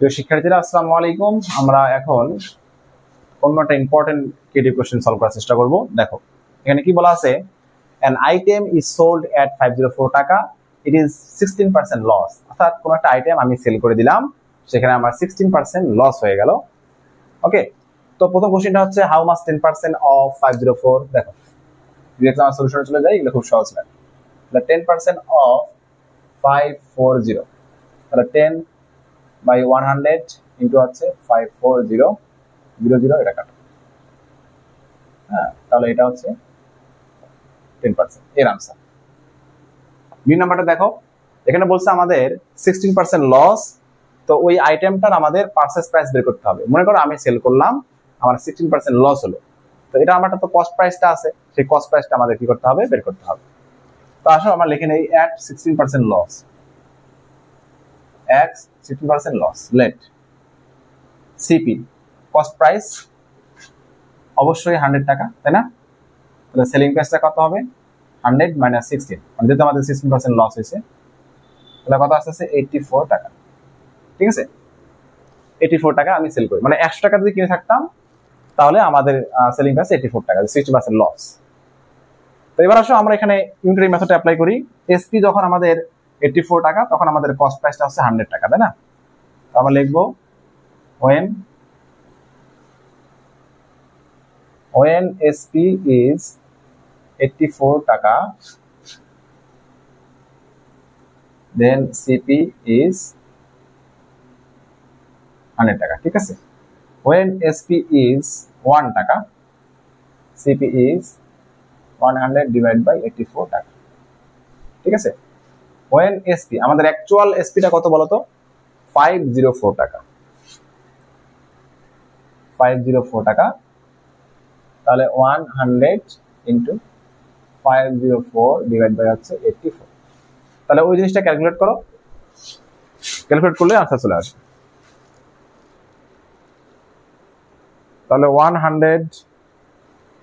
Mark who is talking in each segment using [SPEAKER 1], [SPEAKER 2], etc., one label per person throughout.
[SPEAKER 1] প্রিয় শিক্ষার্থীরা আসসালামু আলাইকুম। আমরা এখন অন্য একটা ইম্পর্টেন্ট ক্রিয়েটিভ কোশ্চেন সলভ করার চেষ্টা করব। দেখো এখানে কি বলা আছে, an item is sold at 504 টাকা, it is 16% লস। অর্থাৎ কোন একটা আইটেম আমি সেল করে দিলাম, সেখানে আমার 16% লস হয়ে গেল। ওকে, তো প্রথম কোশ্চেনটা হচ্ছে হাউ মাচ 10% অফ 504। দেখো ডিরেক্টলি আমরা সলিউশনে চলে যাই, এগুলো খুব সহজ লাগে। তাহলে 10% অফ 540, তাহলে 10 by 100 ইনটু হচ্ছে 540 00 এটা কাটো। হ্যাঁ, তাহলে এটা হচ্ছে 10% এর आंसर। বি নাম্বারটা দেখো, এখানে বলছে আমাদের 16% লস, তো ওই আইটেমটার আমাদের পারচেজ প্রাইস বের করতে হবে। মনে করো আমি সেল করলাম, আমার 16% লস হলো, তো এটা আমারটা তো কস্ট প্রাইসটা আছে, সেই কস্ট প্রাইসটা আমাদের কি করতে হবে, বের করতে হবে। তো আসো আমরা লিখে নেই at 16% loss, at 16% loss, let CP cost price অবশ্যই 100 টাকা, তাই না? তাহলে সেলিং প্রাইসটা কত হবে, 100 মাইনাস 16, মানে যেহেতু আমাদের 16% লস হয়েছে, তাহলে কত আসছে 84 টাকা। ঠিক আছে, 84 টাকা আমি সেল করি, মানে 100 টাকা যদি কিনে থাকতাম তাহলে আমাদের সেলিং প্রাইস 84 টাকা, 60% লস। তো এবার আসো আমরা এখানে ইউনিটারি মেথডটা অ্যাপ্লাই করি। এসপি যখন আমাদের 84 টাকা, তখন আমাদের কস্ট প্রাইসটা হচ্ছে 100 টাকা, তাই না? তো আমরা লিখবো when SP is 84 টাকা, then CP is 100 টাকা। ঠিক আছে, when SP is 1 টাকা, CP is 100 divided by 84 টাকা। ঠিক আছে, when SP আমাদের অ্যাকচুয়াল SP টা কত বলতো, 504 টাকা, 504 টাকা, তাহলে 100 ইনটু 504 ডিভাইড বাই হচ্ছে 84। তাহলে ওই জিনিসটা ক্যালকুলেট করো, ক্যালকুলেট করলে আনসার চলে আসবে। তাহলে 100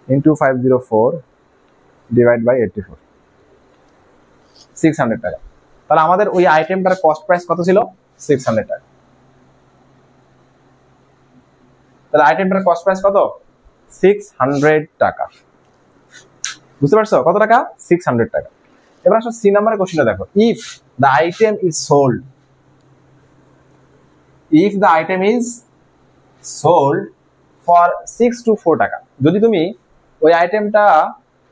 [SPEAKER 1] ইনটু 504 ডিভাইড বাই 84, 600 টাকা। তাহলে আমাদের ওই আইটেমটার কস্ট প্রাইস কত ছিল, 600 টাকা। তাহলে আইটেমটার কস্ট প্রাইস কত, 600 টাকা। বুঝতে পারছো কত টাকা, 600 টাকা। এবার আসো সি নাম্বারের কোশ্চেনটা দেখো, if the item is sold, if the item is sold for 624 টাকা, যদি তুমি ওই আইটেমটা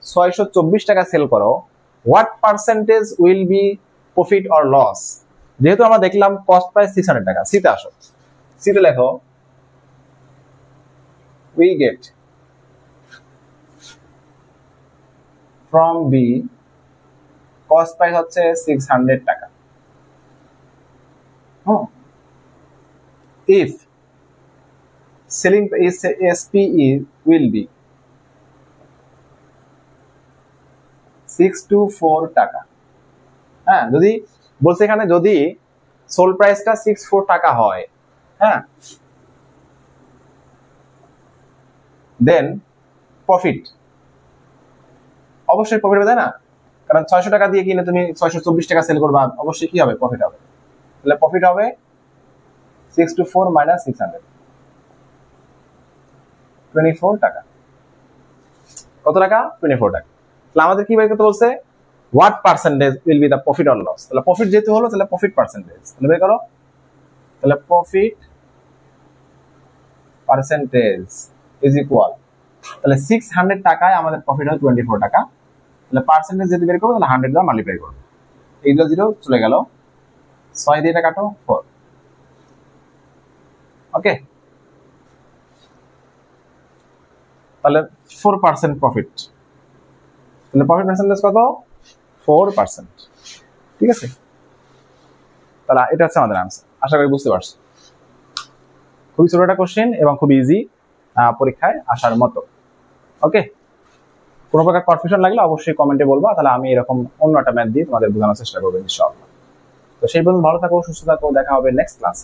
[SPEAKER 1] 624 টাকা সেল করো, what percentage will be profit or loss? যেহেতু আমরা দেখলাম কস্ট প্রাইস 600 টাকা, সিতে আসো, সিতে লেখো we get from B cost price হচ্ছে 600 টাকা। if selling SPE will be 624 টাকা। হ্যাঁ, যদি বলছে এখানে যদি সোল প্রাইসটা 64 টাকা হয়, হ্যাঁ, দেন প্রফিট, অবশ্যই প্রফিট হবে, তাই না? কারণ 600 টাকা দিয়ে কিনে তুমি 624 টাকা সেল করবা, অবশ্যই কি হবে, প্রফিট হবে। তাহলে প্রফিট হবে 624 মাইনাস 600, 24 টাকা। কত টাকা, 24 টাকা। তাহলে আমাদের কি বের করতে বলছে, what percentage will be the profit or loss. তাহলে প্রফিট যেহেতু হলো, তাহলে প্রফিট পার্সেন্টেজ তাহলে বের করো। তাহলে প্রফিট পার্সেন্টেজ ইজ ইকুয়াল, তাহলে 600 টাকায় আমাদের প্রফিট হয় 24 টাকা, তাহলে পার্সেন্টেজ যদি বের করবো তাহলে 100 দ্বারা মাল্টিপ্লাই করবো, এইগুলো 0 চলে গেল, 6 দিয়ে এটা কাটো 4। ওকে, তাহলে 4% প্রফিট, তাহলে প্রফিট পার্সেন্টেজ কত, 4%। ঠিক আছে, তাহলে এটা হচ্ছে আমাদের আনসার। আশা করি বুঝতে পারছো, খুবই ছোট একটা কোশ্চেন এবং খুব ইজি, পরীক্ষায় আসার মতো। ওকে, কোনো প্রকার কনফিউশন লাগলে অবশ্যই কমেন্টে বলবা, তাহলে আমি এরকম অন্য একটা ম্যাথ দিয়ে তোমাদের বোঝানোর চেষ্টা করবো ইনশাআল্লাহ। তো সেই পর্যন্ত ভালো থাকো, সুস্থ থাকো, দেখা হবে নেক্সট ক্লাস।